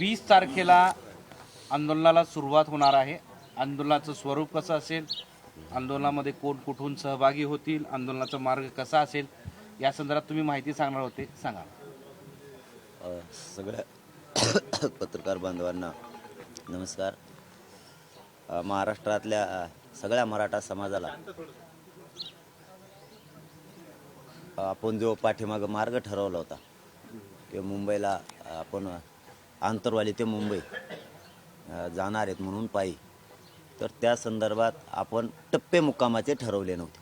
20 तारखेला आंदोलनाला सुरुवात होणार आहे. आंदोलनाचं स्वरूप कसं असेल, आंदोलनामध्ये कोण कुठून सहभागी होतील, आंदोलनाचा मार्ग कसा असेल, या संदर्भात तुम्ही माहिती सांगणार होते, सांगा. सगळ्या पत्रकार बांधवांना नमस्कार. महाराष्ट्रातल्या सगळ्या मराठा समाजाला आपण जो पाठीमागं मार्ग ठरवला होता की मुंबईला आपण आंतरवाली ते मुंबई जाणार आहेत म्हणून पायी, तर त्या संदर्भात आपण टप्पे मुक्कामाचे ठरवले नव्हते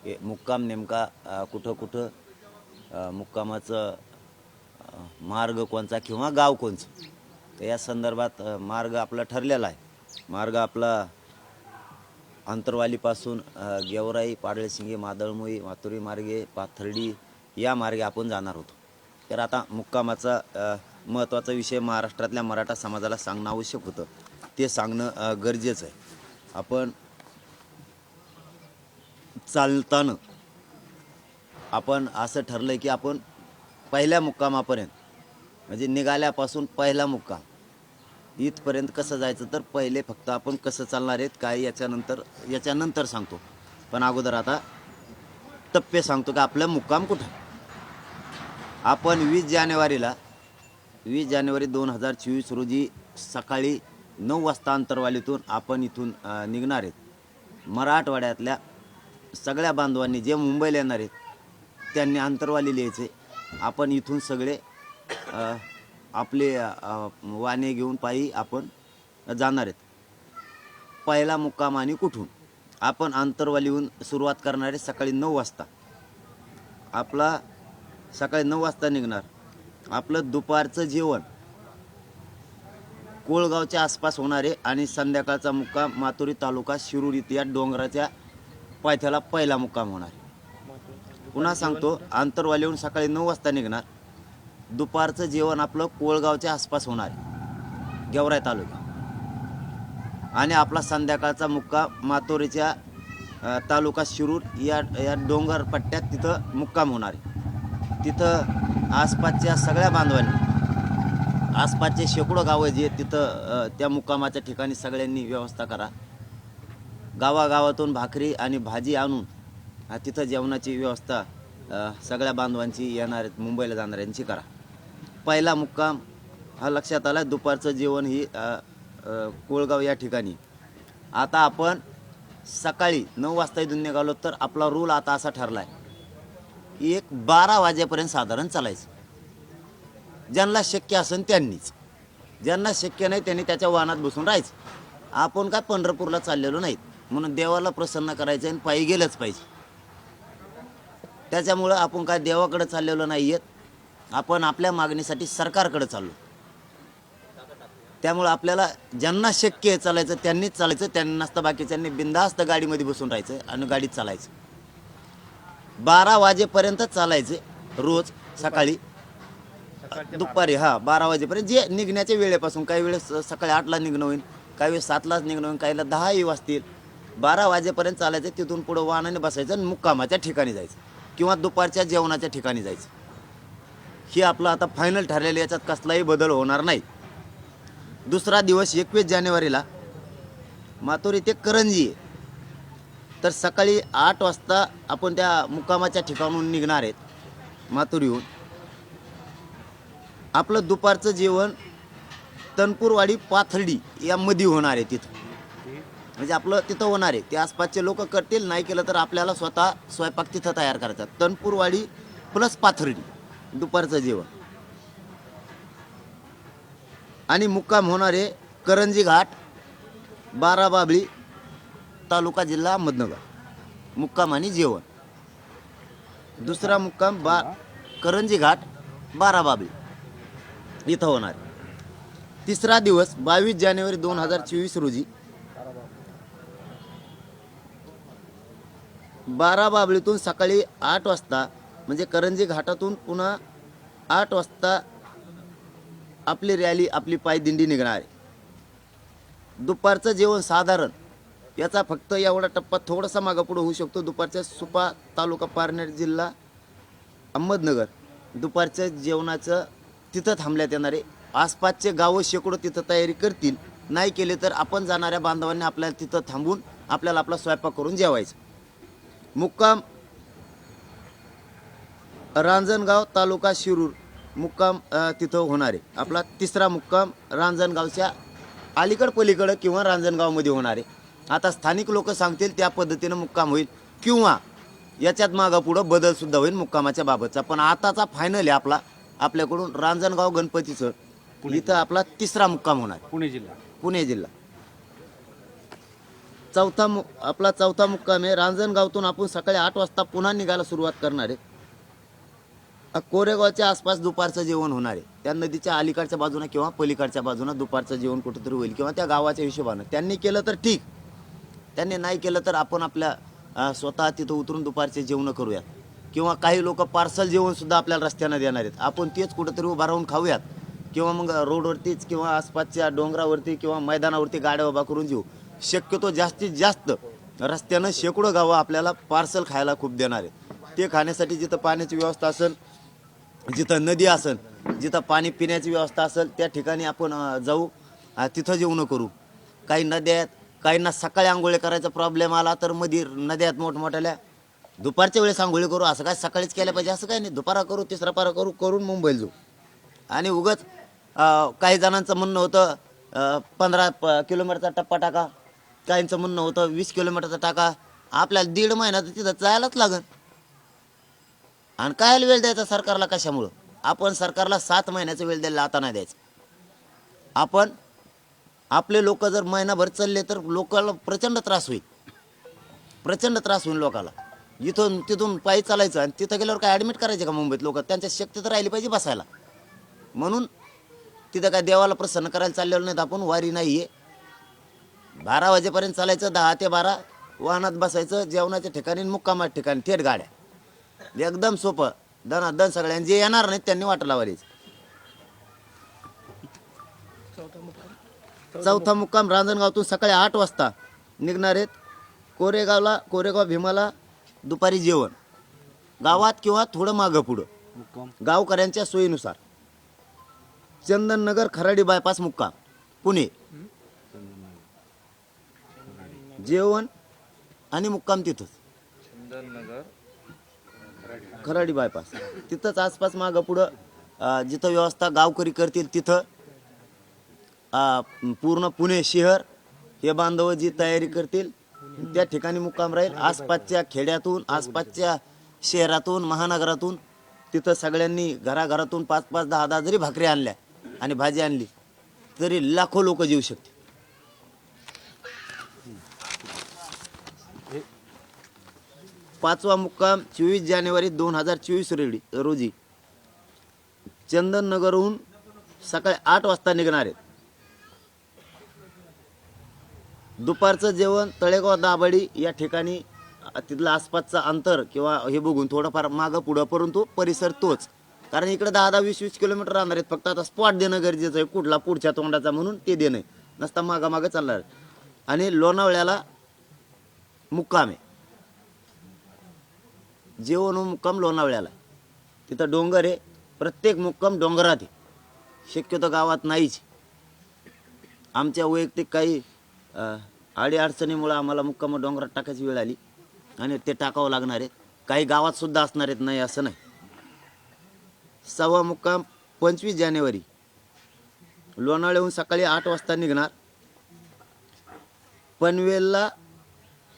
की मुक्काम नेमका कुठं कुठं मुक्कामाचं मार्ग कोणचा किंवा गाव कोणचं. तर या संदर्भात मार्ग आपला ठरलेला आहे. मार्ग आपला आंतरवालीपासून गेवराई, पाडळसिंगे, मादळमोई, मातुरी मार्गे, पाथर्डी या मार्गे आपण जाणार होतो. तर आता मुक्कामाचा महत्त्वाचा विषय महाराष्ट्रातल्या मराठा समाजाला सांगणं आवश्यक होतं, ते सांगणं गरजेचं आहे. आपण चालताना आपण असं ठरलं की आपण पहिल्या मुक्कामापर्यंत, म्हणजे निघाल्यापासून पहिला मुक्काम इथपर्यंत कसं जायचं, तर पहिले फक्त आपण कसं चालणार आहेत काय याच्यानंतर सांगतो. पण अगोदर आता टप्पे सांगतो की आपलं मुक्काम कुठं. आपण 20 जानेवारी 2024 रोजी सकाळी 9 वाजता आंतरवालीतून आपण इथून निघणार आहेत. मराठवाड्यातल्या सगळ्या बांधवांनी जे मुंबईला येणार आहेत त्यांनी आंतरवाली लिहायचे. आपण इथून सगळे आपले वाहने घेऊन पायी आपण जाणार आहेत. पहिला मुक्काम आणि कुठून आपण आंतरवालीहून सुरुवात करणार आहे सकाळी 9 वाजता. आपला सकाळी 9 वाजता निघणार. आपलं दुपारचं जेवण कोळगावच्या आसपास होणार आहे आणि संध्याकाळचा मुक्काम मातुरी तालुका शिरूर या डोंगराच्या पायथ्याला पहिला मुक्काम होणार. पुन्हा सांगतो, आंतरवालीहून सकाळी 9 वाजता निघणार. दुपारचं जेवण आपलं कोळगावच्या आसपास होणार आहे, गेवराई तालुका. आणि आपला संध्याकाळचा मुक्काम मातोरीच्या तालुका शिरूर या डोंगर पट्ट्यात तिथं मुक्काम होणार आहे. तिथं आसपासच्या सगळ्या बांधवांनी, आसपासचे शेकडो गावं जे तिथं त्या मुक्कामाच्या ठिकाणी सगळ्यांनी व्यवस्था करा. गावागावातून भाकरी आणि भाजी आणून तिथं जेवणाची व्यवस्था सगळ्या बांधवांची येणार आहेत मुंबईला जाणाऱ्यांची करा. पहिला मुक्काम हा लक्षात आला. दुपारचं जेवण ही कोळगाव या ठिकाणी. आता आपण सकाळी 9 वाजता इथून निघालो तर आपला रूल आता असा ठरला आहे की 12 वाजेपर्यंत साधारण चालायचं. ज्यांना शक्य असेल त्यांनीच, ज्यांना शक्य नाही त्यांनी त्याच्या वाहनात बसून राहायचं. आपण काय पंढरपूरला चाललेलो नाहीत, म्हणून देवाला प्रसन्न करायचं आणि पायी गेलंच पाहिजे. त्याच्यामुळं आपण काय देवाकडे चाललेलो नाही आहेत, आपण आपल्या मागणीसाठी सरकारकडे चाललो. त्यामुळं आपल्याला ज्यांना शक्य आहे चालायचं त्यांनीच चालायचं, त्यांना नसतं बाकीच्यांनी बिंदास्त गाडीमध्ये बसून राहायचं आणि गाडीत चालायचं. 12 वाजेपर्यंत चालायचे रोज सकाळी, दुपारी 12 वाजेपर्यंत, जे निघण्याच्या वेळेपासून. काही वेळेस सकाळी 8ला निघणं होईल, काही वेळेस 7लाच निघणं होईल, काहीला 10ही वाजतील. 12 वाजेपर्यंत चालायचं. तिथून पुढं वाहनाने बसायचं आणि मुक्कामाच्या ठिकाणी जायचं किंवा दुपारच्या जेवणाच्या ठिकाणी जायचं. हे आपलं आता फायनल ठरलेलं, याच्यात कसलाही बदल होणार नाही. दुसरा दिवस 21 जानेवारीला मातोरी ते करंजी आहे. तर सकाळी 8 वाजता आपण त्या मुक्कामाच्या ठिकाणून निघणार आहेत मातोरीहून. आपलं दुपारचं जेवण तनपूरवाडी पाथर्डी यामध्ये होणार आहे. तिथं म्हणजे आपलं तिथं होणार आहे. ते आसपासचे लोक करतील, नाही केलं तर आपल्याला स्वतः स्वयंपाक तिथं तयार करायचा. तनपूरवाडी प्लस पाथर्डी दुपारचं जेवण. आणि मुक्काम होणार आहे करंजी घाट, बाराबाबळी तालुका जिल्हा अहमदनगर. मुक्काम आणि जेवण. दुसरा मुक्काम करंजी घाट, बाराबाबळी इथं होणार. तिसरा दिवस 22 जानेवारी 2024 रोजी बाराबाबळीतून सकाळी 8 वाजता, म्हणजे करंजी घाटातून पुन्हा 8 वाजता आपली रॅली, आपली पायदिंडी निघणार आहे. दुपारचं जेवण साधारण, याचा फक्त एवढा टप्पा थोडासा मागं पुढं होऊ शकतो. दुपारच्या सुपा तालुका पारनेर जिल्हा अहमदनगर दुपारच्या जेवणाचं तिथं थांबण्यात येणार आहे. आसपासचे गावं शेकडो तिथं तयारी करतील. नाही केले तर आपण जाणाऱ्या बांधवांनी आपल्याला तिथं थांबून आपल्याला आपला स्वयंपाक करून जेवायचं. मुक्काम रांजणगाव तालुका शिरूर मुक्काम तिथं होणार आहे. आपला तिसरा मुक्काम रांजणगावच्या अलीकड पलीकडं किंवा रांजणगावमध्ये होणार आहे. आता स्थानिक लोक सांगतील त्या पद्धतीनं मुक्काम होईल किंवा याच्यात मागं पुढं बदलसुद्धा होईल मुक्कामाच्या बाबतचा. पण आताचा फायनल आहे आपला आपल्याकडून रांजणगाव गणपतीचं. इथं आपला तिसरा मुक्काम होणार पुणे जिल्हा. पुणे जिल्हा. आपला चौथा मुक्काम आहे रांजणगावतून आपण सकाळी 8 वाजता पुन्हा निघायला सुरुवात करणार आहे. कोरेगावच्या आसपास दुपारचं जेवण होणार आहे. त्या नदीच्या अलीकडच्या बाजूने किंवा पलीकडच्या बाजूने दुपारचं जेवण कुठेतरी होईल किंवा त्या गावाच्या हिशोबानं. त्यांनी केलं तर ठीक, त्यांनी नाही केलं तर आपण आपल्या स्वतः तिथं उतरून दुपारचे जेवण करूयात किंवा काही लोक पार्सल जेवणसुद्धा आपल्याला रस्त्यानं देणार आहेत. आपण तेच कुठेतरी उभा राहून खाऊयात किंवा मग रोडवरतीच किंवा आसपासच्या डोंगरावरती किंवा मैदानावरती गाड्या उभा करून जेऊ. शक्यतो जास्तीत जास्त रस्त्यानं शेकडो गावं आपल्याला पार्सल खायला खूप देणार आहेत. ते खाण्यासाठी जिथं पाण्याची व्यवस्था असेल, जिथं नदी असेल, जिथं पाणी पिण्याची व्यवस्था असेल त्या ठिकाणी आपण जाऊ, तिथं जेवण करू. काही नद्या आहेत, काहींना सकाळी आंघोळी करायचा प्रॉब्लेम आला तर मध्ये नद्यात मोठमोठ्याल्या दुपारच्या वेळेस आंघोळी करू. असं काय सकाळीच केलं पाहिजे असं काही नाही. दुपारा करू, तिसरा पारा करू, करून मुंबईला जाऊ. आणि उगाच काही जणांचं म्हणणं होतं 15 किलोमीटरचा टप्पा टाका, काहींचं म्हणणं होतं 20 किलोमीटरचा टाका. आपल्याला 1.5 महिना तर तिथं जायलाच लागेल. आणि काय वेळ द्यायचा सरकारला कशामुळं? आपण सरकारला 7 महिन्याचा वेळ द्यायला आता नाही द्यायचा. आपण आपले लोक जर महिनाभर चालले तर लोकांना प्रचंड त्रास होईल, प्रचंड त्रास होईल लोकाला. इथून तिथून पायी चालायचं आणि तिथं गेल्यावर काय ॲडमिट करायचे का मुंबईत लोक? त्यांच्या शक्ती तर राहिली पाहिजे बसायला. म्हणून तिथं काय देवाला प्रसन्न करायला चाललेलं नाहीत आपण. वारी नाही आहे. 12 वाजेपर्यंत चालायचं, 10 ते 12 वाहनात बसायचं, जेवणाच्या ठिकाणी मुक्कामाच्या ठिकाणी थेट गाड्या. एकदम सोपं, दनादन सगळ्यांनी. जे येणार नाहीत त्यांनी वाट लावायची. चौथा मुक्काम रांजणगावतून सकाळी 8 वाजता निघणार आहेत. कोरेगाव भीमाला दुपारी जेवण गावात किंवा थोडं मागं पुढं मुक्काम गावकऱ्यांच्या सोयीनुसार. चंदननगर खराडी बायपास मुक्काम पुणे. जेवण आणि मुक्काम तिथंच खराडी बायपास. तिथंच आसपास मागं पुढं जिथं व्यवस्था गावकरी करतील तिथं पूर्ण पुणे शहर हे बांधव जी तयारी करतील त्या ठिकाणी मुक्काम राहील. आसपासच्या खेड्यातून, आसपासच्या शहरातून, महानगरातून तिथं सगळ्यांनी घराघरातून 5-5, 10-10 जरी भाकरी आणल्या आणि भाजी आणली तरी लाखो लोक जेवू शकतील. पाचवा मुक्काम 24 जानेवारी 2024 रोजी चंदननगरहून सकाळी 8 वाजता निघणार आहेत. दुपारचं जेवण तळेगाव दाभाडी या ठिकाणी. तिथलं आसपासचं अंतर किंवा हे बघून थोडंफार मागं पुढं, परंतु परिसर तोच. कारण इकडे 10-10, 20-20 किलोमीटर राहणार आहेत. फक्त आता स्पॉट देणं गरजेचं आहे, कुठला पुढच्या तोंडाचा म्हणून ते देणं आहे. नसता मागं चालणार. आणि लोणावळ्याला मुक्काम आहे. जेवण मुक्काम लोणावळ्याला. तिथं डोंगर आहे. प्रत्येक मुक्काम डोंगरात आहे, शक्यतो गावात नाहीच. आमच्या वैयक्तिक काही अडीअडचणीमुळे आम्हाला मुक्काम डोंगरात टाकायची वेळ आली आणि ते टाकावं लागणार आहे. काही गावात सुद्धा असणार आहेत, नाही असं नाही. 6वा मुक्काम 25 जानेवारी लोणावळ्याहून सकाळी 8 वाजता निघणार. पनवेलला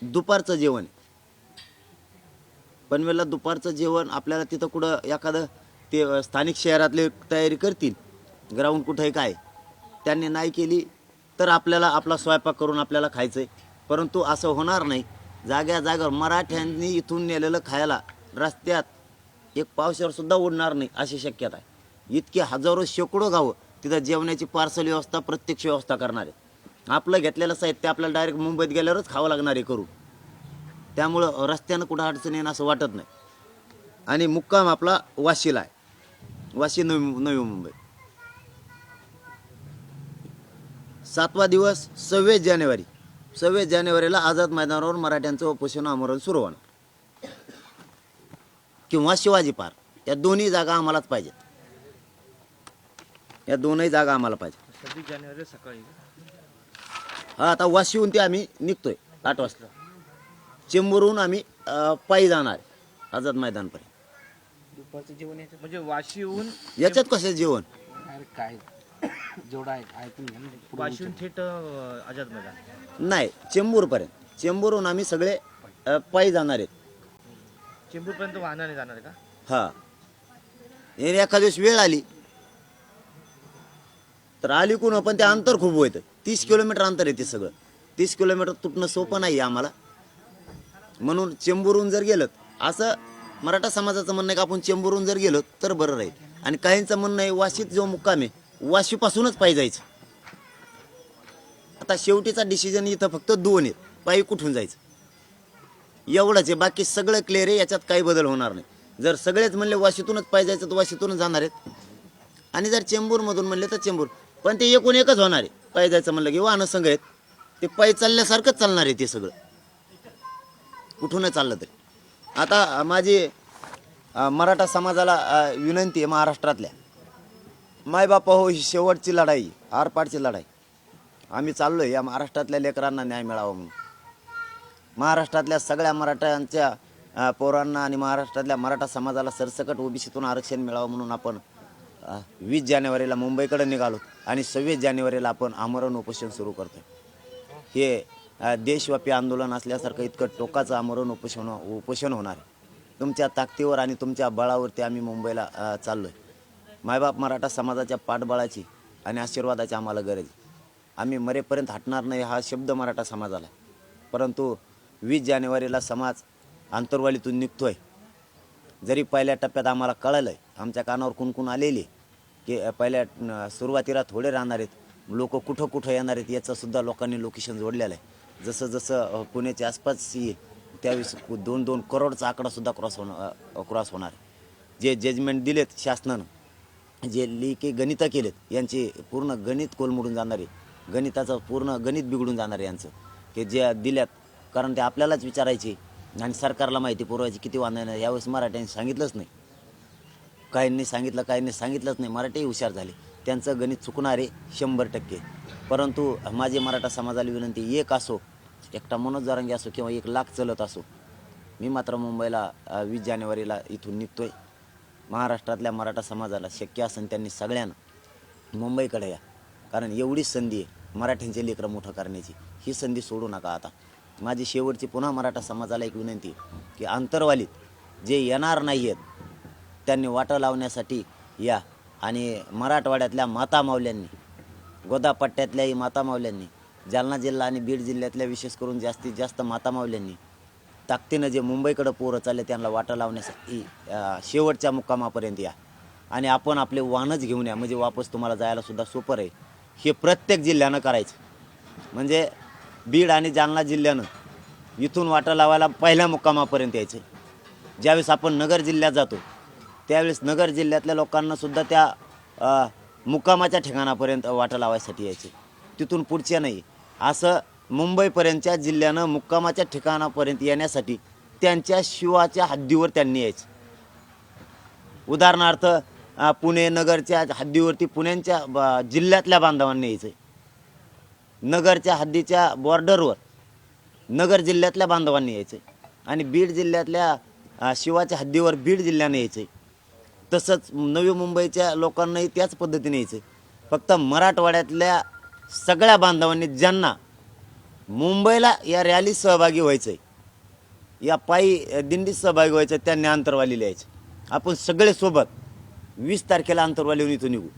दुपारचं जेवण. पनवेलला दुपारचं जेवण आपल्याला तिथं कुठं एखादं ते स्थानिक शहरातले तयारी करतील, ग्राउंड कुठं आहे काय, त्यांनी नाही केली तर आपल्याला आपला स्वयंपाक करून आपल्याला खायचं आहे. परंतु असं होणार नाही. जाग्यावर मराठ्यांनी इथून नेलेलं खायला रस्त्यात एक पावसावर सुद्धा उडणार नाही अशी शक्यता आहे. इतके हजारो शेकडो गावं तिथं जेवणाची पार्सल व्यवस्था, प्रत्यक्ष व्यवस्था करणार आहे. आपलं घेतलेलं साहित्य आपल्याला डायरेक्ट मुंबईत गेल्यावरच खावं लागणार आहे करून. त्यामुळं रस्त्यानं कुठं अडचण येणं असं वाटत नाही. आणि मुक्काम आपला वाशीला आहे. वाशी नवी मुंबई. 7वा दिवस 26 जानेवारी. 26 जानेवारीला आझाद मैदानावर मराठ्यांचं उपोषण आमरण सुरू होणार किंवा शिवाजी पार्क. या दोन्ही जागा आम्हालाच पाहिजेत. या दोनही जागा आम्हाला पाहिजे. 26 जानेवारी सकाळी हा आता वाशीहून ते आम्ही निघतोय 8 वाजता. चेंबूरहून आम्ही पायी जाणार आझाद मैदानपर्यंत. दुपारचं जेवण याच्यात म्हणजे वाशीहून याच्यात कसं जेवण अरे काय जेवढा आहे ऐकून घ्या ना. पुढे वाशीहून थेट आझाद मैदान. नाही, चेंबूरपर्यंत. चेंबूरहून आम्ही सगळे पायी जाणार आहेत. चेंबूरपर्यंत वाहनाने जाणार आहे का? हा, याने एखाद दिवस वेळ आली तर आली कोण, पण ते अंतर खूप होतं. 30 किलोमीटर अंतर आहे ते सगळं. 30 किलोमीटर तुटणं सोपं नाही आम्हाला. म्हणून चेंबूरहून जर गेलं, असं मराठा समाजाचं म्हणणं आहे की आपण चेंबूरहून जर गेलो तर बरं राहील. आणि काहींचं म्हणणं आहे वाशीत जो मुक्काम आहे वाशीपासूनच पायी जायचं. आता शेवटीचा डिसिजन इथं फक्त 2 आहेत, पायी कुठून जायचं एवढंच आहे. बाकी सगळं क्लिअर आहे, याच्यात काही बदल होणार नाही. जर सगळेच म्हणले वाशीतूनच पायी जायचं तर वाशीतूनच जाणार आहेत. आणि जर चेंबूरमधून म्हणले तर चेंबूर. पण ते एकूण एकच होणार आहे. पायी जायचं म्हणलं की वाहनं संघ आहेत, ते पायी चालल्यासारखंच चालणार आहे ते सगळं, कुठूनच चाललं तरी. आता माझी मराठा समाजाला विनंती आहे, महाराष्ट्रातल्या मायबापा हो, ही शेवटची लढाई, आरपारची लढाई. आम्ही चाललोय या महाराष्ट्रातल्या लेकरांना न्याय मिळावा म्हणून. महाराष्ट्रातल्या सगळ्या मराठ्यांच्या पोरांना आणि महाराष्ट्रातल्या मराठा समाजाला सरसकट ओबीसीतून आरक्षण मिळावं म्हणून आपण 20 जानेवारीला मुंबईकडे निघालो आणि 26 जानेवारीला आपण आमरण उपोषण सुरू करतोय. हे देशव्यापी आंदोलन असल्यासारखं इतकं टोकाचं आमरण उपोषण होणार आहे. तुमच्या ताकदीवर आणि तुमच्या बळावरती आम्ही मुंबईला चाललोय. मायबाप मराठा समाजाच्या पाठबळाची आणि आशीर्वादाची आम्हाला गरज आहे. आम्ही मरेपर्यंत हटणार नाही हा शब्द मराठा समाजाला. परंतु 20 जानेवारीला समाज आंतरवालीतून निघतोय. जरी पहिल्या टप्प्यात आम्हाला कळलं आहे, आमच्या कानावर कुणकुण आलेली की पहिल्या सुरुवातीला थोडे राहणार आहेत, लोक कुठं कुठं येणार आहेत याचंसुद्धा लोकांनी लोकेशन जोडलेलं आहे. जसं जसं पुण्याच्या आसपास येईल त्यावेळेस 2-2 करोडचा आकडासुद्धा क्रॉस होणार आहे. जे जजमेंट दिलेत शासनानं, जे लेखी गणितं केलेत यांचे पूर्ण गणित कोलमडून जाणार आहे. गणिताचं पूर्ण गणित बिघडून जाणार आहे यांचं, की जे दिल्यात. कारण ते आपल्यालाच विचारायचे आणि सरकारला माहिती पुरवायची किती वांधा नाही. यावेळेस मराठ्यांनी सांगितलंच नाही, काहींनी सांगितलं, काहींनी सांगितलंच नाही. मराठी हुशार झाले, त्यांचं गणित चुकणार आहे 100%. परंतु माझी मराठा समाजाला विनंती, एक असो, एकटा मनोज जरांगे असो किंवा 1 लाख चलत असो, मी मात्र मुंबईला 20 जानेवारीला इथून निघतोय. महाराष्ट्रातल्या मराठा समाजाला शक्य असेल त्यांनी सगळ्यांना मुंबईकडे या. कारण एवढीच संधी आहे मराठ्यांचे लेकरं मोठं करण्याची. ही संधी सोडू नका. आता माझी शेवटची पुन्हा मराठा समाजाला एक विनंती आहे की आंतरवालीत जे येणार नाही आहेत त्यांनी वाटा लावण्यासाठी या. आणि मराठवाड्यातल्या मातामावल्यांनी, गोदापट्ट्यातल्याही मातामावल्यांनी, जालना जिल्हा आणि बीड जिल्ह्यातल्या विशेष करून जास्तीत जास्त मातामावल्यांनी ताकदीनं जे मुंबईकडं पोरं चालले त्यांना वाटा लावण्यासाठी शेवटच्या मुक्कामापर्यंत या. आणि आपण आपले वाहनच घेऊन या, म्हणजे वापस तुम्हाला जायला सुद्धा सोपं राहील. हे प्रत्येक जिल्ह्यानं करायचं. म्हणजे बीड आणि जालना जिल्ह्यानं इथून वाटा लावायला पहिल्या मुक्कामापर्यंत यायचं. ज्यावेळेस आपण नगर जिल्ह्यात जातो त्यावेळेस नगर जिल्ह्यातल्या लोकांना सुद्धा त्या मुक्कामाच्या ठिकाणापर्यंत वाटा लावायसाठी यायचे, तिथून पुढच्या नाही. असं मुंबईपर्यंतच्या जिल्ह्यानं मुक्कामाच्या ठिकाणापर्यंत येण्यासाठी त्यांच्या शिवाच्या हद्दीवर त्यांनी यायचं. उदाहरणार्थ पुणे नगरच्या हद्दीवरती पुण्यांच्या जिल्ह्यातल्या बांधवांनी यायचं. नगरच्या हद्दीच्या बॉर्डरवर नगर जिल्ह्यातल्या बांधवांनी यायचं. आणि बीड जिल्ह्यातल्या शिवाच्या हद्दीवर बीड जिल्ह्याने यायचं. तसंच नवी मुंबईच्या लोकांनाही त्याच पद्धतीने यायचं. फक्त मराठवाड्यातल्या सगळ्या बांधवांनी ज्यांना मुंबईला या रॅलीत सहभागी व्हायचं आहे, या पायी दिंडीत सहभागी व्हायचं, त्यांनी आंतरवालीला यायचं. आपण सगळे सोबत 20 तारखेला आंतरवालीहून इथून निघू.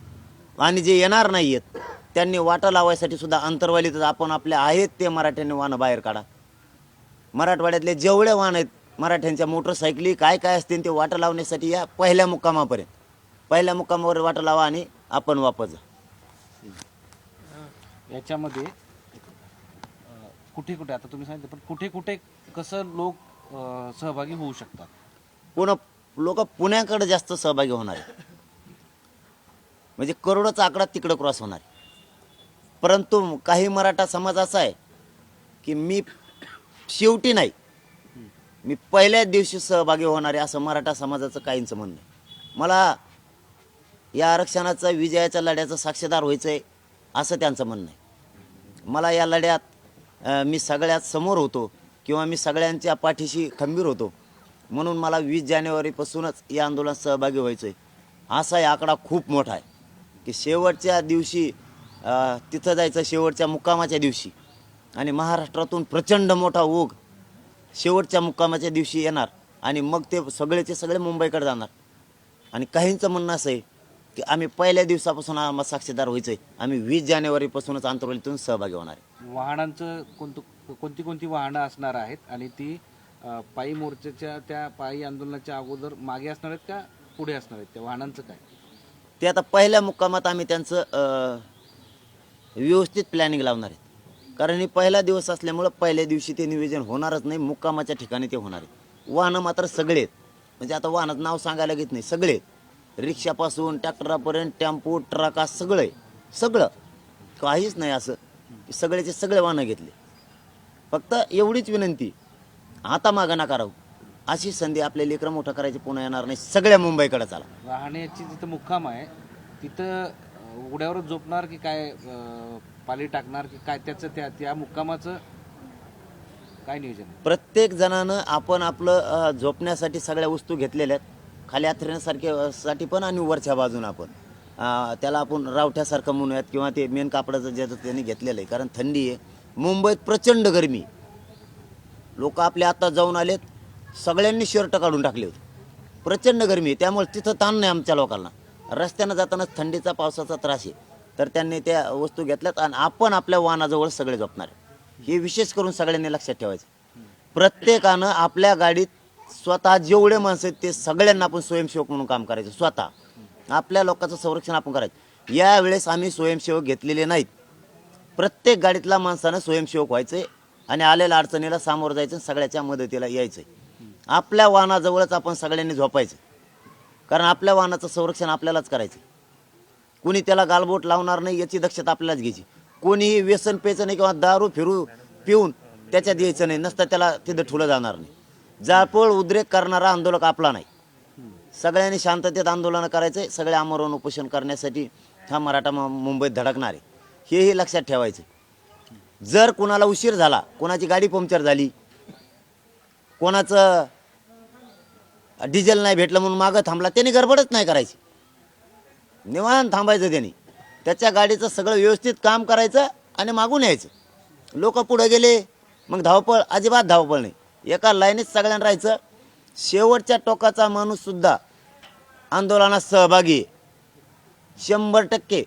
आणि जे येणार नाही आहेत त्यांनी वाटा लावायसाठी सुद्धा आंतरवालीतच आपण आपले आहेत ते मराठ्यांनी वाहनं बाहेर काढा. मराठवाड्यातले जेवढे वाहन आहेत मराठ्यांच्या मोटरसायकली काय काय असतील ते वाटा लावण्यासाठी या पहिल्या मुक्कामापर्यंत. पहिल्या मुक्कामावर वाटा लावा आणि आपण वापस जा. याच्यामध्ये कुठे कुठे आता तुम्ही सांगितलं, पण कुठे कुठे कसं लोक सहभागी होऊ शकतात? पुन्हा लोक पुण्याकडे जास्त सहभागी होणार आहे. म्हणजे करोडोचा आकडा तिकडं क्रॉस होणार आहे. परंतु काही मराठा समाज असा आहे की मी शेवटी नाही, मी पहिल्याच दिवशी सहभागी होणार आहे, असं मराठा समाजाचं काहींचं म्हणणं आहे. मला या आरक्षणाचा विजयाच्या लढ्याचा साक्षीदार व्हायचं आहे असं त्यांचं म्हणणं आहे. मला या लढ्यात मी सगळ्यात समोर होतो किंवा मी सगळ्यांच्या पाठीशी खंबीर होतो, म्हणून मला 20 जानेवारीपासूनच या आंदोलनात सहभागी व्हायचं आहे. असा आकडा खूप मोठा आहे की शेवटच्या दिवशी तिथं जायचं, शेवटच्या मुक्कामाच्या दिवशी, आणि महाराष्ट्रातून प्रचंड मोठा ओघ शेवटच्या मुक्कामाच्या दिवशी येणार आणि मग ते सगळेचे सगळे मुंबईकडे जाणार. आणि काहींचं म्हणणं असं आहे की आम्ही पहिल्या दिवसापासून आम्हाला साक्षीदार व्हायचं आहे, आम्ही 20 जानेवारीपासूनच आंदोलनातून सहभागी होणार आहे. वाहनांचं कोणती कोणती वाहनं असणार आहेत आणि ती पायी मोर्चाच्या त्या पायी आंदोलनाच्या अगोदर मागे असणार आहेत का पुढे असणार आहेत? त्या वाहनांचं काय? ते आता पहिल्या मुक्कामात आम्ही त्यांचं व्यवस्थित प्लॅनिंग लावणार आहे. कारण हे पहिला दिवस असल्यामुळं पहिल्या दिवशी ते नियोजन होणारच नाही, मुक्कामाच्या ठिकाणी ते होणार आहे. वाहनं मात्र सगळे आहेत, म्हणजे आता वाहनाचं नाव सांगायला घेत नाही, सगळे आहेत. रिक्षापासून ट्रॅक्टरापर्यंत टेम्पो ट्रका सगळं आहे, सगळं काहीच नाही असं, सगळेचे सगळे वाहनं घेतले. फक्त एवढीच विनंती, आता मागं नका राहू, अशी संधी आपल्या लेकरं मोठं करायची पुन्हा येणार नाही. सगळ्या मुंबईकडे चला. राहण्याची जिथं मुक्काम आहे तिथं उघड्यावरच झोपणार की काय, पाली टाकणार की काय, त्याचं त्या मुक्कामाचं काय नियोजन आहे? प्रत्येक जणानं आपण आपलं झोपण्यासाठी सगळ्या वस्तू घेतलेल्या आहेत, खाली साठी पण आणि वरच्या बाजूनं आपण त्याला आपण रावठ्यासारखं म्हणूयात किंवा ते मेन कापडाचं ज्याचं त्यांनी घेतलेलं आहे. कारण थंडी आहे, मुंबईत प्रचंड गरमी. लोक आपले आता जाऊन आलेत, सगळ्यांनी शर्ट काढून टाकले होते, प्रचंड गरमी आहे. त्यामुळे तिथं ताण नाही आमच्या लोकांना. रस्त्यानं जाताना थंडीचा पावसाचा त्रास आहे, तर त्यांनी त्या वस्तू घेतल्यात आणि आपण आपल्या वाहनाजवळ सगळे झोपणार आहे. हे विशेष करून सगळ्यांनी लक्षात ठेवायचं. प्रत्येकानं आपल्या गाडीत स्वतः जेवढे माणसं आहेत ते सगळ्यांना आपण स्वयंसेवक म्हणून काम करायचं. स्वतः आपल्या लोकांचं संरक्षण आपण करायचं. यावेळेस आम्ही स्वयंसेवक घेतलेले नाहीत. प्रत्येक गाडीतल्या माणसानं स्वयंसेवक व्हायचं आणि आलेल्या अडचणीला सामोरं जायचं, सगळ्याच्या मदतीला यायचं. आपल्या वाहनाजवळच आपण सगळ्यांनी झोपायचं, कारण आपल्या वाहनाचं संरक्षण आपल्यालाच करायचं. कोणी त्याला गालबोट लावणार नाही याची दक्षता आपल्यालाच घ्यायची. कोणीही व्यसन प्यायचं नाही किंवा दारू पिऊन त्याच्यात यायचं नाही, नसतं त्याला तिथं ठुलं जाणार नाही. जाळपोळ उद्रेक करणारा आंदोलक आपला नाही. सगळ्यांनी शांततेत आंदोलन करायचं. सगळे आमरण उपोषण करण्यासाठी हा मराठा मुंबईत धडकणार आहे, हेही लक्षात ठेवायचं. जर कोणाला उशीर झाला, कोणाची गाडी पंक्चर झाली, कोणाचं डिझेल नाही भेटलं म्हणून मागं थांबला, त्यांनी गडबडच नाही करायची, निवांत थांबायचं. त्यांनी त्याच्या गाडीचं सगळं व्यवस्थित काम करायचं आणि मागून यायचं. लोक पुढे गेले मग धावपळ, अजिबात धावपळ नाही, एका लाईनीत सगळ्यांना राहायचं. शेवटच्या टोकाचा माणूससुद्धा आंदोलनात सहभागी आहे, 100%.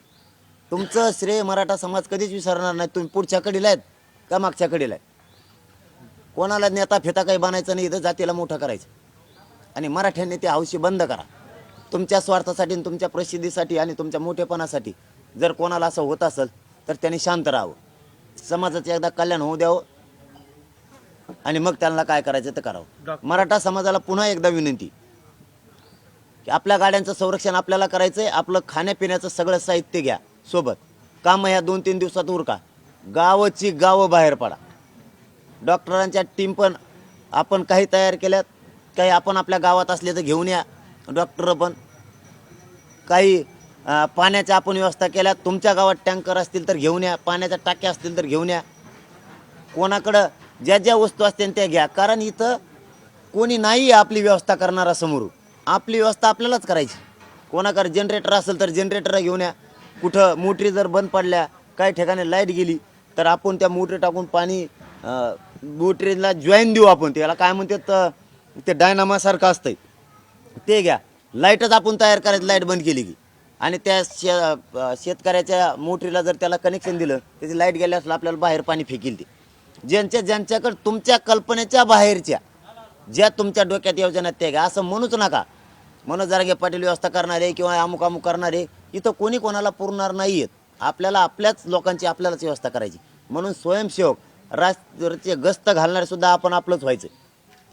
तुमचं श्रेय मराठा समाज कधीच विसरणार नाही. तुम्ही पुढच्या कडीला आहेत का मागच्या कडीला आहे. कोणाला नेता फेता काही बनायचं नाही, इथं जातीला मोठं करायचं. आणि मराठ्यांनी ते हौशी बंद करा. तुमच्या स्वार्थासाठी, तुमच्या प्रसिद्धीसाठी आणि तुमच्या मोठेपणासाठी जर कोणाला असं होत असेल तर त्यांनी शांत राहावं. समाजाचं एकदा कल्याण होऊ द्यावं आणि मग त्यांना काय करायचं ते करावं. मराठा समाजाला पुन्हा एकदा विनंती की आपल्या गाड्यांचं संरक्षण आपल्याला करायचं आहे. आपलं खाण्यापिण्याचं सगळं साहित्य घ्या सोबत. कामं ह्या 2-3 दिवसात उरका. गावाची गावं बाहेर पडा. डॉक्टरांच्या टीम पण आपण काही तयार केल्यात, काही आपण आपल्या गावात असले तर घेऊन या. डॉक्टर पण काही पाण्याच्या आपण व्यवस्था केल्या. तुमच्या गावात टँकर असतील तर घेऊन या, पाण्याच्या टाक्या असतील तर घेऊन या. कोणाकडं ज्या ज्या वस्तू असतील त्या घ्या, कारण इथं कोणी नाही आपली व्यवस्था करणारा समोर. आपली व्यवस्था आपल्यालाच करायची. कोणाकडे जनरेटर असेल तर जनरेटर घेऊन या. कुठं मोटरी जर बंद पडल्या, काही ठिकाणी लाईट गेली तर आपण त्या मोटरी टाकून पाणी मोटरीला जॉईन देऊ. आपण त्याला काय म्हणतात, ते डायनामासारखं असतंय ते घ्या. लाईटच आपण तयार करायचं, लाईट बंद केली की. आणि त्या शेतकऱ्याच्या मोटरीला जर त्याला कनेक्शन दिलं, त्याची लाईट गेल्यास आपल्याला बाहेर पाणी फेकील. ते ज्यांच्याकडे तुमच्या कल्पनेच्या बाहेरच्या ज्या तुमच्या डोक्यात योजना त्या घ्या. असं म्हणूच नका मनोज जरांगे पाटील व्यवस्था करणार आहे किंवा अमुक अमुक करणार आहे. इथं कोणी कोणाला पुरणार नाही आहेत. आपल्याला आपल्याच लोकांची आपल्यालाच व्यवस्था करायची. म्हणून स्वयंसेवक राष्ट्राचे गस्त घालणारे सुद्धा आपण आपलंच व्हायचं,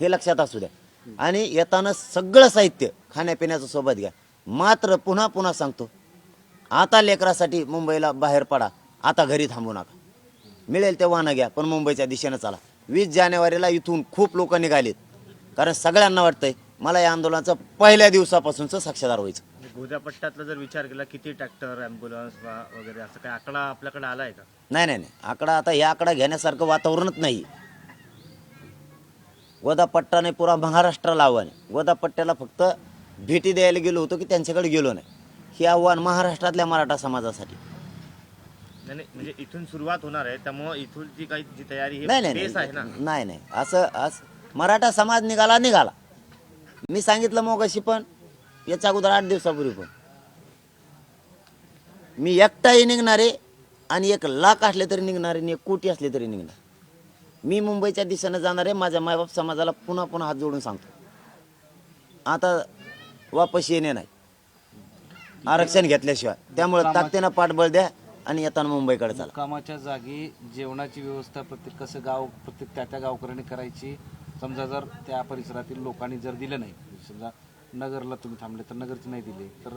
हे लक्षात असू द्या. आणि येताना सगळं साहित्य खाण्यापिण्याचं सोबत घ्या. मात्र पुन्हा पुन्हा सांगतो, आता लेकरासाठी मुंबईला बाहेर पडा, आता घरी थांबू नका. मिळेल ते वाहनं घ्या, पण मुंबईच्या दिशेनं चला. 20 जानेवारीला इथून खूप लोक निघालेत, कारण सगळ्यांना वाटतंय मला या आंदोलनाचं पहिल्या दिवसापासूनचं साक्षीदार व्हायचं. गोदापट्ट्यातला जर विचार केला किती ट्रॅक्टर ॲम्ब्युलन्स वगैरे असं काय आकडा आपल्याकडे आलाय का? नाही नाही नाही, आकडा आता या आकडा घेण्यासारखं वातावरणच नाही. गोदापट्टाने पुरा महाराष्ट्राला आव्हान आहे. गोदापट्ट्याला फक्त भेटी द्यायला गेलो होतो की त्यांच्याकडे गेलो नाही. हे आव्हान महाराष्ट्रातल्या मराठा समाजासाठी. नाही नाही, म्हणजे इथून सुरुवात होणार आहे त्यामुळे इथून जी काही जी तयारी नाही हे नाही बेस आहे ना. नाही नाही, असं मराठा समाज निघाला. मी सांगितलं मगाशी पण, याच्या अगोदर 8 दिवसापूर्वी पण, मी एकटाही निघणारे आणि 1 लाख असले तरी निघणारे आणि 1 कोटी असले तरी निघणार. मी मुंबईच्या दिशेनं जाणार आहे. माझ्या मायबाप समाजाला पुन्हा पुन्हा हात जोडून सांगतो, आता वापस येणे नाही आरक्षण घेतल्याशिवाय. त्यामुळे ताकदीनं पाठबळ द्या आणि येताना मुंबईकडे चला. कामाच्या जागी जेवणाची व्यवस्था प्रत्येक कसं प्रत्येक त्या गावकऱ्यांनी करायची. समजा जर त्या परिसरातील लोकांनी जर दिलं नाही, समजा नगरला तुम्ही थांबले तर नगरचे नाही दिले, तर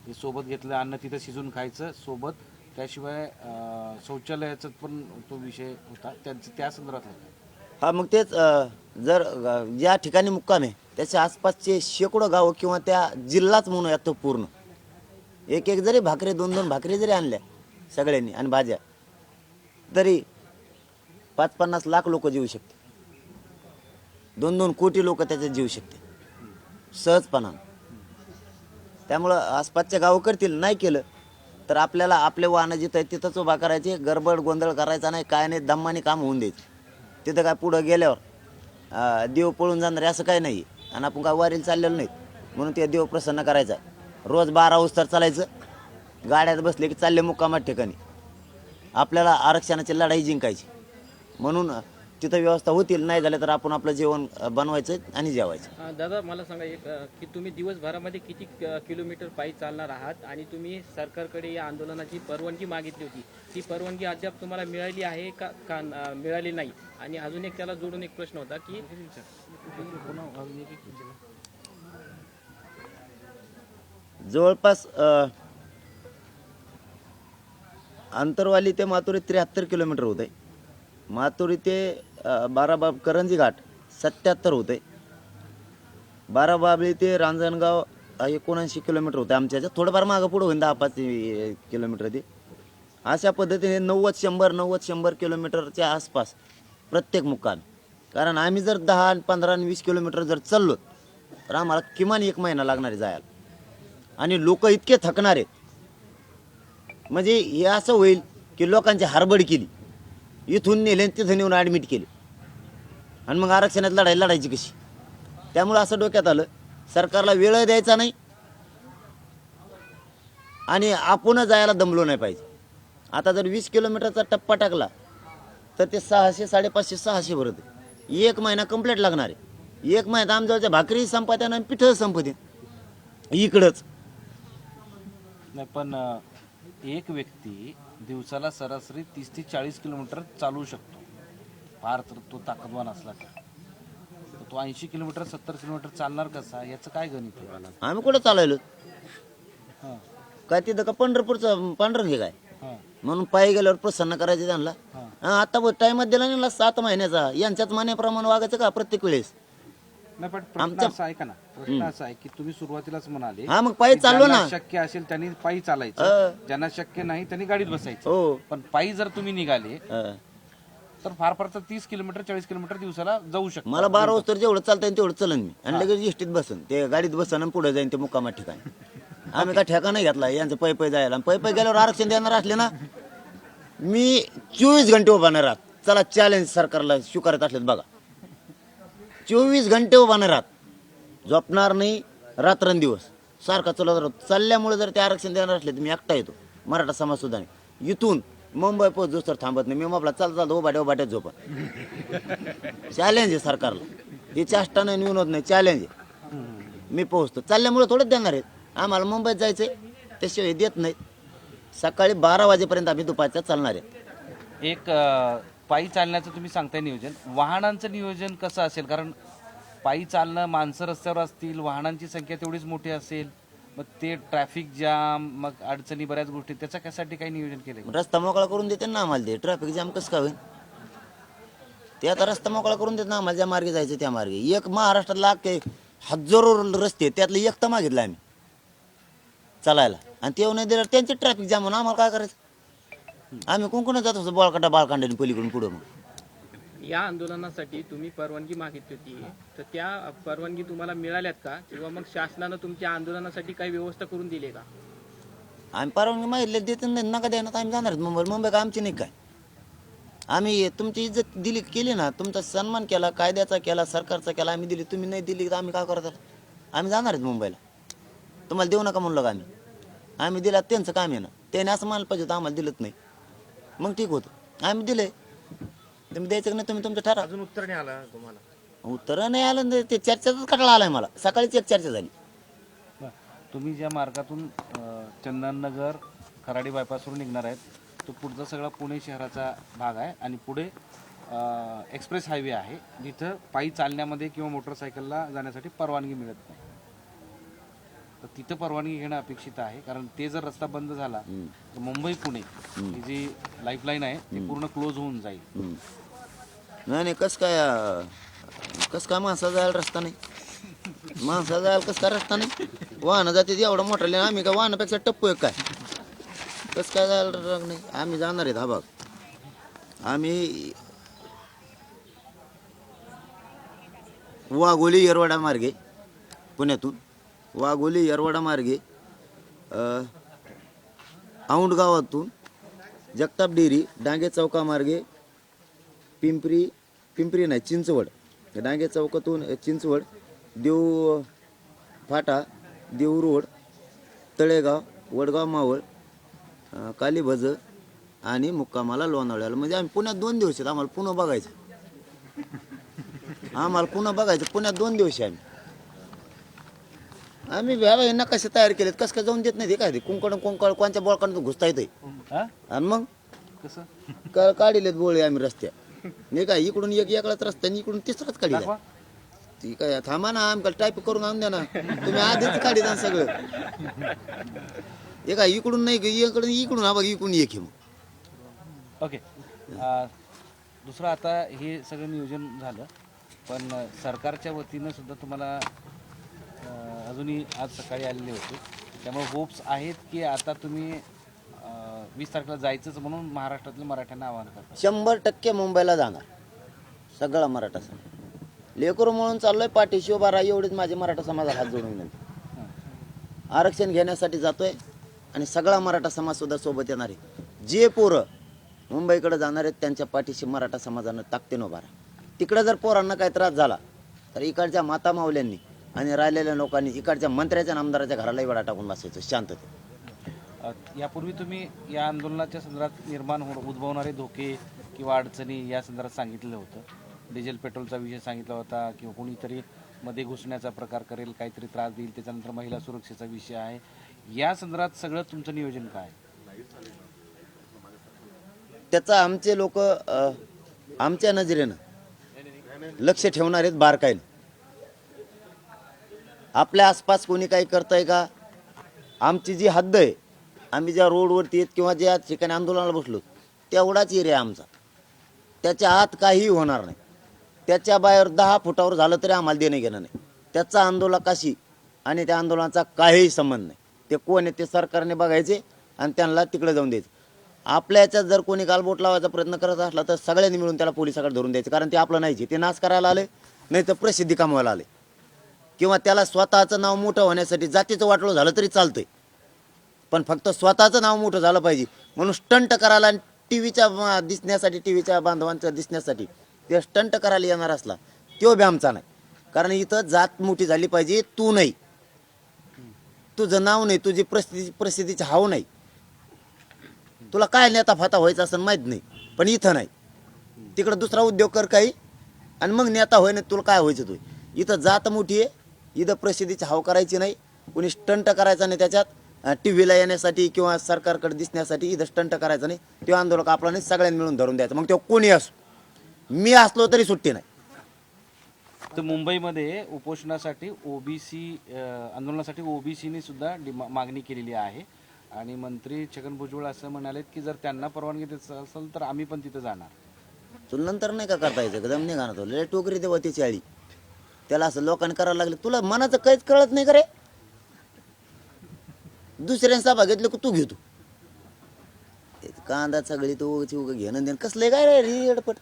ते सोबत घेतलं अन्न तिथं शिजून खायचं सोबत. त्याशिवाय शौचालयाचा पण तो विषय होता त्यांचं, त्या संदर्भातलं काय? हा, मग तेच जर ज्या ठिकाणी मुक्काम आहे त्याच्या आसपासचे शेकडो गावं किंवा त्या जिल्हाच म्हणूया तो पूर्ण, एक जरी भाकरी 2 भाकरी जरी आणल्या सगळ्यांनी आणि भाज्या, तरी 5-50 लाख लोक जीवू शकते. 2 कोटी लोक त्याच्यात जीवू शकते सहजपणानं. त्यामुळं आसपासच्या गावं करतील. नाही केलं तर आपल्याला आपले वाहनं जिथं आहेत तिथंच उभा करायचे. गडबड गोंधळ करायचा नाही, काय नाही, दम्मानी काम होऊन द्यायचं. तिथं काय पुढं गेल्यावर देव पळून जाणार असं काय नाही. आणि आपण काय वारीला चाललेलो नाहीत म्हणून ते देव प्रसन्न करायचा. रोज 12 उस्तर चालायचं, गाड्यात बसले की चालले मुक्कामात ठिकाणी. आपल्याला आरक्षणाची लढाई जिंकायची म्हणून तिथं व्यवस्था होतील. नाही झालं तर आपण आपलं जेवण बनवायचं आणि जेवायचं. दादा मला सांगा एक की तुम्ही दिवसभरामध्ये किती किलोमीटर पायी चालणार आहात आणि तुम्ही सरकारकडे या आंदोलनाची परवानगी मागितली होती, ती परवानगी अद्याप तुम्हाला मिळाली आहे का मिळाली नाही? आणि अजून एक त्याला जोडून एक प्रश्न होता की जवळपास अंतरवाली ते माथुरी 73 किलोमीटर होत आहे. माथुरी ते बाराबाब करंजी घाट 77 होत आहे. बाराबाबळी ते रांजणगाव 79 किलोमीटर होतं. आमच्या थोडंफार मागं पुढं होईन 10-5 किलोमीटर ते. अशा पद्धतीने 90-100 किलोमीटरच्या आसपास प्रत्येक मुक्काम. कारण आम्ही जर 10, 15 आणि 20 किलोमीटर जर चाललो तर आम्हाला किमान 1 महिना लागणार आहे जायला. आणि लोक इतके थकणार आहेत, म्हणजे हे असं होईल की लोकांची हरबड केली, इथून नेले तिथं नेऊन ॲडमिट केले आणि मग आरक्षणात लढायची कशी? त्यामुळं असं डोक्यात आलं, सरकारला वेळ द्यायचा नाही आणि आपण जायला दमलो नाही पाहिजे. आता जर 20 किलोमीटरचा टप्पा टाकला तर ते 600, 550, 600 भरत. 1 महिना कंप्लीट लागणार आहे. 1 महिन्यात आमच्यावरच्या भाकरी संपत्या आणि पिठं संपते इकडंच. नाही पण एक व्यक्ती दिवसाला सरासरी 30 ते 40 किलोमीटर चालू शकतो, फार तर तो ताकदवान असला तर. तो 80 किलोमीटर 70 किलोमीटर चालणार कसा, याचं काय गणित आहे? आम्ही कुठं चालायलो हां काय तिथं का पंढरपूरचं पांढरं हे काय हां म्हणून पायी गेल्यावर प्रसन्न करायचे त्यांना. आता टाइमात दिला नाही 7 महिन्याचा. यांच्याच मान्याप्रमाणे वागायचं का प्रत्येक वेळेस? नाही पण प्रश्न असा आहे का ना, प्रश्न असा आहे की तुम्ही सुरुवातीलाच म्हणाले हा, मग पायी की चाललो ज्यांना ना. शक्य असेल त्यांनी पायी चालायचं, ज्यांना शक्य नाही त्यांनी गाडीत बसायचं. हो. पण पायी जर तुम्ही निघाले हं. तर फार फार तर 30 किलोमीटर 40 किलोमीटर दिवसाला जाऊ शकतो. मला 12 वाजता जेवढं चालता येईल तेवढं चलन मी आणि लगेच इष्टीत बसन, ते गाडीत बसन आणि पुढे जाईन ते मुक्कामात ठिकाणी. आम्ही काय ठेका नाही घेतला यांचं पै जायला. पै गेल्यावर आरक्षण देणार असले ना, मी 24 घंटे उभा नाही राहत. चला चॅलेंज सरकारला स्वीकारत असलेत बघा. 24 घंटे उभा नाही राहत, झोपणार नाही रात्रंदिवस सारखा चलत राहतो. चालल्यामुळे जर ते आरक्षण देणार असले तर मी एकटा येतो. मराठा समाज सुद्धा नाही. इथून मुंबई पोहोच तर थांबत नाही. मी आपला चालत उभाट्यात झोपा. चॅलेंज आहे सरकारला. ही चेष्टा नाही, विनोद नाही, चॅलेंज आहे. मी पोहोचतो. चालल्यामुळे थोडंच देणार आहेत. आम्हाला मुंबईत जायचंय त्याशिवाय देत नाहीत. सकाळी 12 वाजेपर्यंत आम्ही दुपारच्या चालणार आहेत. एक पायी चालण्याचं तुम्ही सांगताय नियोजन, वाहनांचं नियोजन कसं असेल? कारण पायी चालणं, माणसं रस्त्यावर असतील, वाहनांची संख्या तेवढीच मोठी असेल, मग ते ट्रॅफिक जाम, मग अडचणी बऱ्याच गोष्टी, त्याच्या कशासाठी काही नियोजन केलं? रस्ता मोकळा करून देते ना आम्हाला. ते ट्रॅफिक जाम कसं काय होईल? ते आता रस्ता मोकळा करून देत ना आम्हाला. ज्या मार्गे जायचं त्या मार्गे. एक महाराष्ट्रातला हजारो रस्ते त्यातलं एक तर मागितलं आम्ही. चालायला, आणि ते नाही दिलं त्यांचे ट्रॅफिक जाम म्हणून आम्हाला काय करायचं? आम्ही कोण जात असतो बाळकांडाने पलीकडून पुढं. मग या आंदोलनासाठी तुम्ही परवानगी मागितली होती, तर त्या परवानगी तुम्हाला मिळाल्यात का, किंवा मग शासनानं तुमच्या आंदोलनासाठी काही व्यवस्था करून दिली का? आम्ही परवानगी मागितले देत नाही, नका द्या ना, आम्ही जाणार मुंबई का आमची नाही काय. आम्ही तुमची इज्जत दिली केली ना, तुमचा सन्मान केला, कायद्याचा केला, सरकारचा केला, आम्ही दिली. तुम्ही नाही दिली तर आम्ही काय करतात? आम्ही जाणार आहेत मुंबईला. तुम्हाला देऊ नका म्हणलं का आम्ही दिला, त्यांचं काम आहे ना. त्याने असं मानलं पाहिजे होतं, आम्हाला दिलंच नाही, मग ठीक होतं. आम्ही दिले, तुम्ही द्यायचं नाही, तुम्ही तुमचं ठरा. अजून उत्तर नाही आलं तुम्हाला? उत्तर नाही आलं ना, ते चर्चेचाच कटाळा आलाय मला. सकाळीच एक चर्चा झाली. बरं. तुम्ही ज्या मार्गातून चंदननगर खराडी बायपासवरून निघणार आहेत, तो पुढचा सगळा पुणे शहराचा भाग आहे आणि पुढे एक्सप्रेस हायवे आहे, जिथं पायी चालण्यामध्ये किंवा मोटरसायकलला जाण्यासाठी परवानगी मिळत नाही. तर तिथं परवानगी घेणं अपेक्षित आहे, कारण ते जर रस्ता बंद झाला तर मुंबई पुणे ही जी लाईफलाईन आहे ती पूर्ण क्लोज होऊन जाईल. नाही कस काय माणसा जायला रस्ता नाही? माणसा जायला कस काय रस्ता नाही? वाहनं जाते एवढं मोठं, आम्ही का वाहनापेक्षा टप्पू आहे काय? कस काय जायला नाही? आम्ही जाणार आहेत. हा भाग आम्ही वाघोली येरवाडा मार्गे, पुण्यातून वाघोली येरवाडा मार्गे, औंध गावातून जगताप डेअरी, डांगे चौका मार्गे, पिंपरी नाही चिंचवड, डांगे चौकातून चिंचवड, देऊ फाटा, देऊ रोड, तळेगाव, वडगाव मावळ, कालीभज आणि मुक्कामाला लोणावळ्याला. म्हणजे आम्ही पुण्यात 2 दिवस आहेत. आम्हाला पुन्हा बघायचं, पुण्यात 2 दिवस आहे. आम्ही व्यावहारिक कसे तयार केलेत, कसं काय जाऊन देत नाही ते काय ते कुंकड कोणत्या बोळकांना घुसता येते. हा? आणि मग कसं काढलेत बोळे आम्ही रस्त्या, नाही काय इकडून एकलाच रस्ता आणि इकडून तिसराच काढला. दाखवा. ती काय थांबा ना, आमका टाईप करून आणून द्या ना, तुम्ही आधीच काढी ना सगळं. हे काय इकडून नाही इकडून हा बघ इकडून एक हे. मग ओके. दुसरं, आता हे सगळं नियोजन झालं, पण सरकारच्या वतीनं सुद्धा तुम्हाला अजूनही आज सकाळी आलेले होते, त्यामुळे होप्स आहेत की आता तुम्ही 20 तारखेला जायचंच म्हणून महाराष्ट्रातल्या मराठ्यांना आवाहन करता? 100% मुंबईला जाणार सगळा मराठा समाज. लेकरू म्हणून चाललोय, पाठीशी उभा राहा एवढीच माझी मराठा समाजाला हात जोडून विनंती. आरक्षण घेण्यासाठी जातोय आणि सगळा मराठा समाज सुद्धा सोबत येणार आहे. जे पोरं मुंबईकडे जाणार आहेत त्यांच्या पाठीशी मराठा समाजानं ताकदीनं उभा राहा. तिकडे जर पोरांना काही त्रास झाला तर इकडच्या माता मावल्यांनी आणि राहिलेल्या लोकांनी इकडच्या मंत्र्याच्या आणि आमदाराच्या घरालाही वेळा टाकून बसायचं शांततेत. यापूर्वी तुम्ही या आंदोलनाच्या संदर्भात निर्माण उद्भवणारे धोके किंवा अडचणी या संदर्भात सांगितलेलं होतं. डिझेल पेट्रोलचा विषय सांगितला होता, किंवा कोणीतरी मध्ये घुसण्याचा प्रकार करेल, काहीतरी त्रास देईल. त्याच्यानंतर महिला सुरक्षेचा विषय आहे. या संदर्भात सगळं तुमचं नियोजन काय? त्याचा आमचे लोक आमच्या नजरेनं लक्ष ठेवणार आहेत बारकाईनं. आपल्या आसपास कोणी काही करतंय का? आमची जी हद्द आहे, आम्ही ज्या रोडवरती आहेत किंवा ज्या ठिकाणी आंदोलनाला बसलो तेवढाच एरिया आमचा, त्याच्या आत काहीही होणार नाही. त्याच्या बाहेर 10 फुटावर झालं तरी आम्हाला देणं घेणं नाही. त्याचा आंदोलकाशी आणि त्या आंदोलनाचा काहीही संबंध नाही. ते कोण आहे ते सरकारने बघायचे आणि त्यांना तिकडे जाऊन द्यायचं. आपल्या याच्यात जर कोणी गालबोट लावायचा प्रयत्न करत असला तर सगळ्यांनी मिळून त्याला पोलिसाकडे धरून द्यायचं, कारण ते आपलं नाहीचे. ते नाश करायला आले, नाही तर प्रसिद्धी कमवायला आले, किंवा त्याला स्वतःचं नाव मोठं होण्यासाठी जातीचं वाटलं झालं तरी चालतंय, पण फक्त स्वतःचं नाव मोठं झालं पाहिजे म्हणून स्टंट करायला आणि टीव्हीच्या दिसण्यासाठी, टीव्हीच्या बांधवांच्या दिसण्यासाठी ते स्टंट करायला येणार असला तो बी आमचा नाही. कारण इथं जात मोठी झाली पाहिजे, तू नाही, तुझं नाव नाही, तुझी प्रसिद्धीची हाव नाही, तुला काय नेता फाता व्हायचं असं माहीत नाही, पण इथं नाही. तिकडं दुसरा उद्योग कर काही आणि मग नेता होय ना, तुला काय व्हायचं तू. इथं जात मोठी आहे, इथं प्रसिद्धीची हाव करायची नाही, कोणी स्टंट करायचा नाही. त्याच्यात टी व्हीला येण्यासाठी किंवा सरकारकडे दिसण्यासाठी इथं स्टंट करायचं नाही. तो आंदोलक आपला नाही, सगळ्यांनी मिळून धरून द्यायचं. मग तो कोणी असो, मी असलो तरी सुट्टी नाही. तर मुंबईमध्ये उपोषणासाठी ओबीसी आंदोलनासाठी ओबीसीने सुद्धा मागणी केलेली आहे आणि मंत्री छगन भुजबळ असं म्हणालेत की जर त्यांना परवानगी देत असेल तर आम्ही पण तिथं जाणार. तुला नंतर नाही का करता यायचं, एकदम नाही गाणं. तो लय टोकरी देवा त्याची आळी, त्याला असं लोकांनी करायला लागले. तुला मनाचं काहीच कळत नाही का रे? दुसऱ्यांचा सभा घेतली की तू घेतो कांदा सगळी तो उगं घेणं देणं कसलं काय रे रेडपट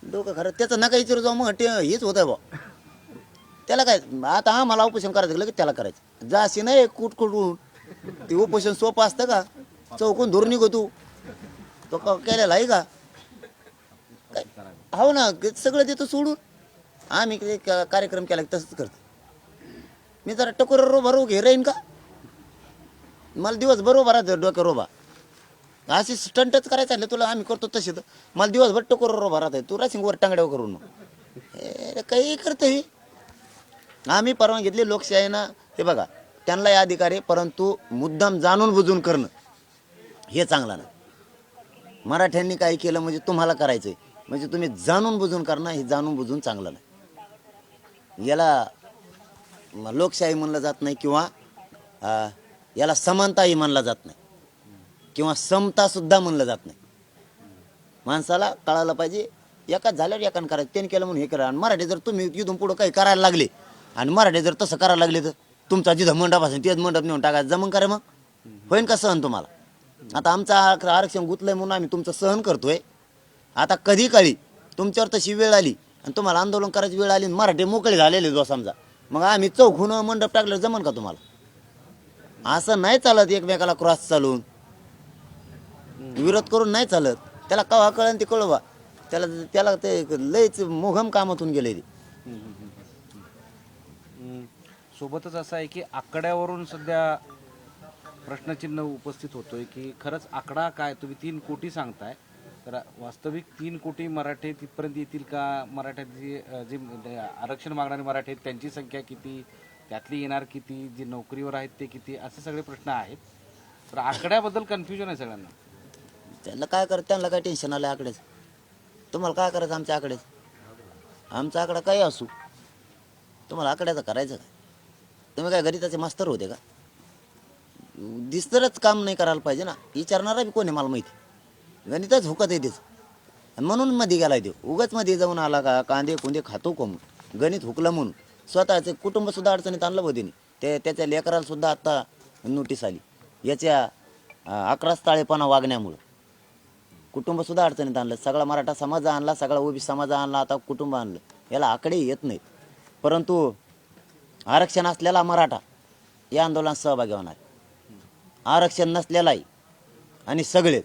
डोकं खरं त्याचं नका विचारू जाऊ मग हेच होत आहे बा त्याला काय आता आम्हाला उपोषण करायचं की त्याला करायचं जाशी नाही कुठून ते उपोषण सोपं असतं का चौकून धरून निघो तू तो केलेला आहे का हो ना सगळं देतो सोडून आम्ही कार्यक्रम केला की तसंच करतो मी जरा टकोर रोबा घे राहीन का मला दिवस बरोबर राहतो डोक्या रोबा अशी स्टंटच करायचं आहे तुला आम्ही करतो तसे तर मला दिवसभर टकोर रोबा राहत आहे तू राहशील वर टांगड्यावर करून मग काही करते आम्ही परवानगी घेतली लोकशाहीनं हे बघा त्यांनाही अधिकार आहे परंतु मुद्दाम जाणून बुजून करणं हे चांगलं नाही मराठ्यांनी काय केलं म्हणजे तुम्हाला करायचंय म्हणजे तुम्ही जाणून बुजून करणं हे जाणून बुजून चांगलं नाही याला लोकशाही म्हणलं जात नाही किंवा याला समानताही म्हणलं जात नाही किंवा समता सुद्धा म्हणलं जात नाही माणसाला कळायला पाहिजे एकाच झाल्यावर एकानं करायचं त्यांनी केलं म्हणून हे करा आणि मराठी जर तुम्ही इथून पुढं काही करायला लागले आणि मराठी जर तसं करायला लागले तर तुमचा जिथं मंडप असेल तेच मंडप नेऊन टाकायचं जमून करा मग होईन का सहन तुम्हाला आता आमचं आरक्षण गुतलंय म्हणून आम्ही तुमचं सहन करतोय आता कधी काळी तुमच्यावर तशी वेळ आली आणि तुम्हाला आंदोलन करायची वेळ आली मराठी मोकळे झालेले जो समजा मग आम्ही चौकून मंडप टाकलं जमन का तुम्हाला असं नाही चालत एकमेकाला क्रॉस चालून विरोध करून नाही चालत त्याला कवा कळन ते कळवा त्याला ते लयच मोघम कामातून गेले सोबतच असं आहे की आकड्यावरून सध्या प्रश्नचिन्ह उपस्थित होतोय की खरंच आकडा काय तुम्ही 3 कोटी सांगताय तर वास्तविक 3 कोटी मराठे तिथपर्यंत येतील का मराठ्याची जे आरक्षण मागणारे मराठे आहेत त्यांची संख्या किती त्यातली येणार किती जे नोकरीवर आहेत ते किती असे सगळे प्रश्न आहेत तर आकड्याबद्दल कन्फ्युजन आहे सगळ्यांना त्यांना काय करत त्यांना काय टेन्शन आलं आकडेच तुम्हाला काय करायचं आमच्या आकडेच आमचा आकडा काही असू तुम्हाला आकड्याचं करायचं काय तुम्ही काय गणिताचे मास्तर होते का दिसतरच काम नाही करायला पाहिजे ना विचारणारा बी कोणी मला माहिती गणितच हुकत येतेच म्हणून मध्ये गेलाय ते उगाच मध्ये जाऊन आला का कांदे कुंदे खातो कोण गणित हुकलं म्हणून स्वतःचे कुटुंब सुद्धा अडचणीत आणलं बदीने त्याच्या लेकराला सुद्धा आता नोटीस आली याच्या 11 ताळेपणा वागण्यामुळं कुटुंब सुद्धा अडचणीत आणलं सगळा मराठा समाज आणला सगळा ओबीसी समाज आणला आता कुटुंब आणलं याला आकडे येत नाहीत परंतु आरक्षण असलेला मराठा या आंदोलनात सहभागी होणार आरक्षण नसलेलाही आणि सगळेच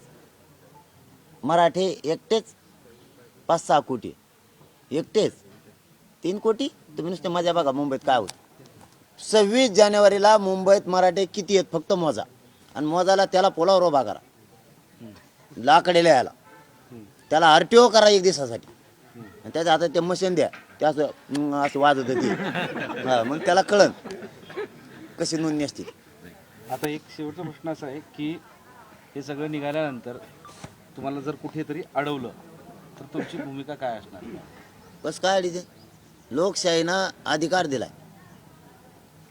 मराठे एकटेच 5-6 कोटी एकटेच 3 कोटी तुम्ही नुसते मजा बघा मुंबईत काय होत 26 जानेवारीला मुंबईत मराठे किती आहेत फक्त मोजा आणि मोजाला त्याला पोलावर उभा करा लाकडेला यायला त्याला आरटीओ करा 1 दिवसासाठी आणि त्याच्या हातात ते मशीन द्या ते असं वाजत होती मग त्याला कळन कशी नोंदणी असते आता एक शेवटचा प्रश्न असा आहे की हे सगळं निघाल्यानंतर तुम्हाला जर कुठेतरी अडवलं तर तुमची भूमिका काय असणार बस काय अडीच लोकशाहीनं अधिकार दिलाय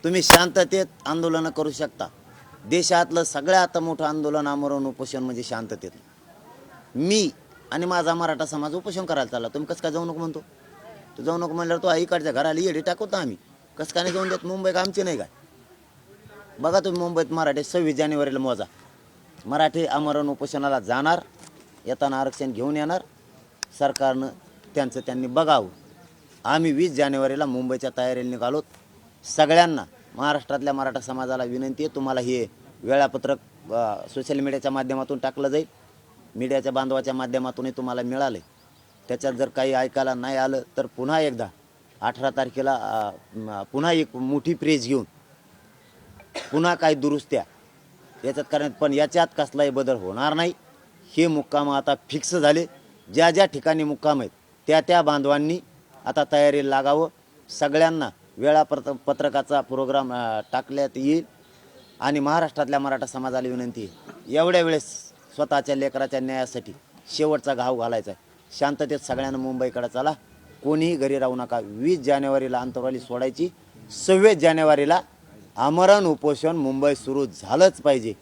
तुम्ही शांततेत आंदोलनं करू शकता देशातलं सगळ्यात मोठं आंदोलन आमरण उपोषण म्हणजे शांततेत मी आणि माझा मराठा समाज उपोषण करायला चालला तुम्ही कसं काय जाऊ नको म्हणतो तू जाऊ नको म्हणल्यावर तो आईकडच्या घराला येडे टाकवतो आम्ही कसं काय नाही जाऊन देत मुंबई आमची नाही काय बघा तुम्ही मुंबईत मराठे 26 जानेवारीला मोजा मराठे आमरण उपोषणाला जाणार येताना आरक्षण घेऊन येणार सरकारनं त्यांचं त्यांनी बघावं आम्ही 20 जानेवारीला मुंबईच्या तयारीला निघालोत सगळ्यांना महाराष्ट्रातल्या मराठा समाजाला विनंती आहे तुम्हाला हे वेळापत्रक सोशल मीडियाच्या माध्यमातून टाकलं जाईल मीडियाच्या बांधवाच्या माध्यमातूनही तुम्हाला मिळालं त्याच्यात जर काही ऐकायला नाही आलं तर पुन्हा एकदा 18 तारखेला पुन्हा एक मोठी प्रेस घेऊन पुन्हा काही दुरुस्त्या याच्यात करण्यात पण याच्यात कसलाही बदल होणार नाही हे मुक्काम आता फिक्स झाले ज्या ज्या ठिकाणी मुक्काम आहेत त्या बांधवांनी आता तयारीला लागावं सगळ्यांना वेळापत्रकाचा प्रोग्राम टाकण्यात येईल आणि महाराष्ट्रातल्या मराठा समाजाला विनंती आहे एवढ्या वेळेस स्वतःच्या लेकराच्या न्यायासाठी शेवटचा घाव घालायचा आहे शांततेत सगळ्यांना मुंबईकडे चला कोणीही घरी राहू नका 20 जानेवारीला अंतरवाली सोडायची 26 जानेवारीला आमरण उपोषण मुंबईत सुरू झालंच पाहिजे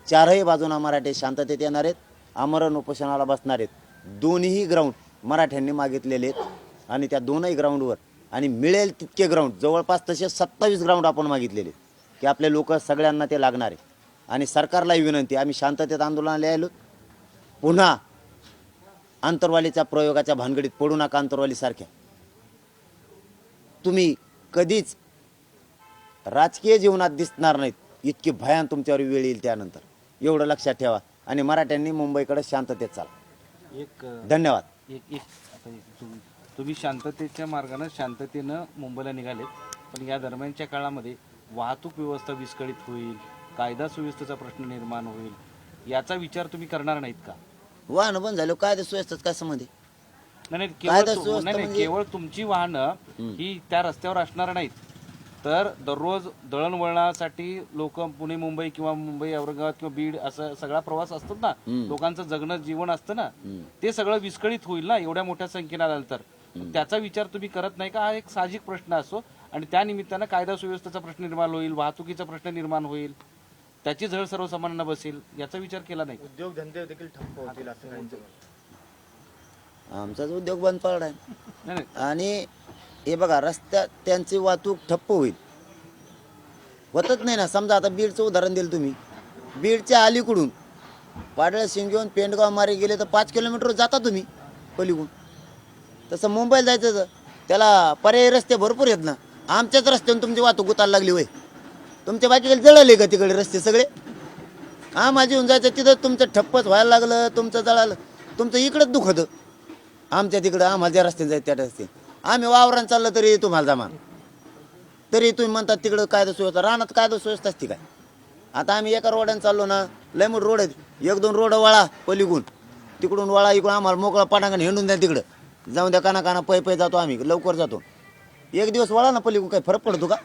चारही बाजूना मराठे शांततेत येणार आहेत आमरण उपोषणाला बसणार आहेत दोन्ही ग्राउंड मराठ्यांनी मागितलेले आहेत आणि त्या दोनही ग्राउंडवर आणि मिळेल तितके ग्राउंड जवळपास तसे 27 ग्राउंड आपण मागितलेले की आपले लोक सगळ्यांना ते लागणार आहे. आणि सरकारलाही विनंती, आम्ही शांततेत आंदोलनाला आलो, पुन्हा आंतरवालीच्या प्रयोगाच्या भानगडीत पडू नका. आंतरवालीसारख्या तुम्ही कधीच राजकीय जीवनात दिसणार नाहीत, इतकी भयान तुमच्यावर वेळ येईल त्यानंतर. एवढं लक्षात ठेवा. आणि मराठ्यांनी मुंबईकडे शांततेत चाला. एक धन्यवाद. एक आता तुम्ही शांततेच्या मार्गानं शांततेनं मुंबईला निघालेत, पण या दरम्यानच्या काळामध्ये वाहतूक व्यवस्था विस्कळीत होईल, कायदा सुव्यवस्थेचा प्रश्न निर्माण होईल, याचा विचार तुम्ही करणार नाहीत का? वाहन बंद झालं, कायदा सुव्यवस्थेत काय संबंध आहे? नाही कायदा सुव्यवस्था नाही म्हणजे- केवळ तुमची वाहनं ही त्या रस्त्यावर असणार नाहीत, तर दररोज दळणवळणासाठी लोक पुणे मुंबई किंवा मुंबई औरंगाबाद किंवा बीड असं सगळा प्रवास असतो ना, लोकांचं जगणं जीवन असतं ना, ते सगळं विस्कळीत होईल ना एवढ्या मोठ्या संख्येनं आलं तर. त्याचा विचार तुम्ही करत नाही का? हा एक साहजिक प्रश्न असो आणि त्या निमित्तानं कायदा सुव्यवस्थेचा प्रश्न निर्माण होईल, वाहतुकीचा प्रश्न निर्माण होईल, त्याची झळ सर्वसामान्यांना बसेल, याचा विचार केला नाही. उद्योगधंदे देखील ठप्प होतील असं काहींचं मत. आमचाच उद्योग बंद पडलाय. नाही नाही, आणि हे बघा, रस्त्यात त्यांची वाहतूक ठप्प होईल, होतच नाही ना. समजा आता बीडचं उदाहरण दिलं तुम्ही, बीडच्या अलीकडून पाडळ शिंगेहून पेंडगाव मारे गेले तर 5 किलोमीटर जाता तुम्ही पलीकडून. तसं मुंबईला जायचं तर त्याला पर्यायी रस्ते भरपूर आहेत ना. आमच्याच रस्त्याने तुमची वाहतूक उतारला लागली होय. तुमच्या बाकीकडे जळाले का तिकडे रस्ते सगळे? माझी येऊन जायचं तिथं तुमचं ठप्पच व्हायला लागलं, तुमचं जळालं, तुमचं इकडंच दुख होतं. आमच्या तिकडं आम्हाला ज्या रस्त्याने जायचं त्या रस्ते आम्ही वावरान चाललं तरी तुम्हाला जमान, तरी तुम्ही म्हणतात तिकडं कायदा सुव्यवस्था. रानात कायदा सुव्यवस्था असते काय? आता आम्ही एका रोडाने चाललो ना, लय मोठे रोड आहेत, 1-2 रोड वळा पलीकडून, तिकडून वळा, इकडून आम्हाला मोकळा पटांगण हिंडून द्या, तिकडं जाऊन द्या, काना पै जातो आम्ही, लवकर जातो. एक दिवस वळा ना पलीकडून, काही फरक पडतो का?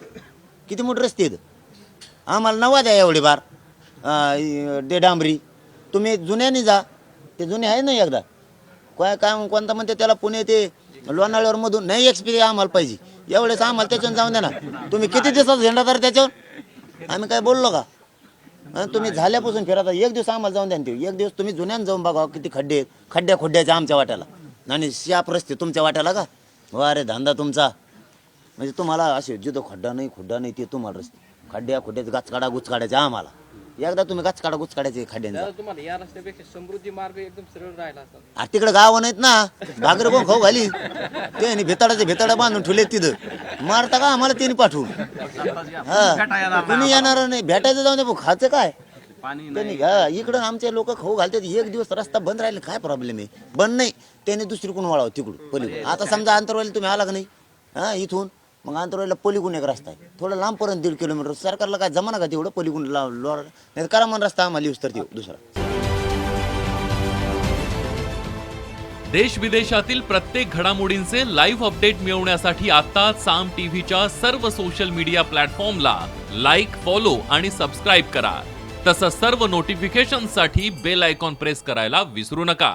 किती मोठे रस्ते आहेत. आम्हाला नवा द्या एवढे बार ते डांबरी. तुम्ही जुन्याने जा, ते जुने आहे ना एकदा काय कोणता म्हणते त्याला, पुणे ते लोणावळ्यावर मधून नाही एक्सपिरियन्स आम्हाला पाहिजे. एवढेच आम्हाला त्याच्यावर जाऊन द्या ना. तुम्ही किती दिवसात झेंडा तर त्याच्यावर आम्ही काय बोललो का? तुम्ही झाल्यापासून फिरता, एक दिवस आम्हाला जाऊन द्या. ते एक दिवस तुम्ही जुन्यानं जाऊन बघा किती खड्डे आहेत. खड्ड्याचे आमच्या वाट्याला आणि शाप रस्ते तुमच्या वाट्याला का? अरे धंदा तुमचा म्हणजे तुम्हाला असे जिथं खड्डा नाही ते तुम्हाला रस्ते खड्ड्याचे गुचकाड्याचे आम्हाला. एकदा तुम्ही गुचकाड्याचे खड्ड्यांचा. दादा, तुम्हाला या रस्त्यापेक्षा समृद्धी मार्ग एकदम सरळ राहिला असता. तिकडे गाव नाहीत ना, भाकर कोण खाऊ घाली ते भेताडा बांधून ठेवले तिथं. मारता का आम्हाला त्यांनी पाठवून? हा, तुम्ही येणार नाही, भेटायचं जाऊन दे, खायचं काय त्यांनी? इकडं आमचे लोक खाऊ घालतात. एक दिवस रस्ता बंद राहिले काय प्रॉब्लेम आहे? बंद नाही, त्यांनी दुसरीकडून वळावं तिकडून पलीकडून. आता समजा आंतरवाली तुम्ही आला का नाही, इथून मग आंतरवालीला पलीकडून एक रस्ता आहे, थोडं लांबपर्यंत 1.5 किलोमीटर. सरकारला काय जमाना का तेवढं पलीकडून नाही करा मन रस्ता आम्हाला यूज तर दुसरा. देश विदेशातील प्रत्येक घडामोडींचे लाईव्ह अपडेट मिळवण्यासाठी आता साम टीव्हीच्या सर्व सोशल मीडिया प्लॅटफॉर्मला लाईक, फॉलो आणि सबस्क्राईब करा. तसंच सर्व नोटिफिकेशनसाठी बेल आयकॉन प्रेस करायला विसरू नका.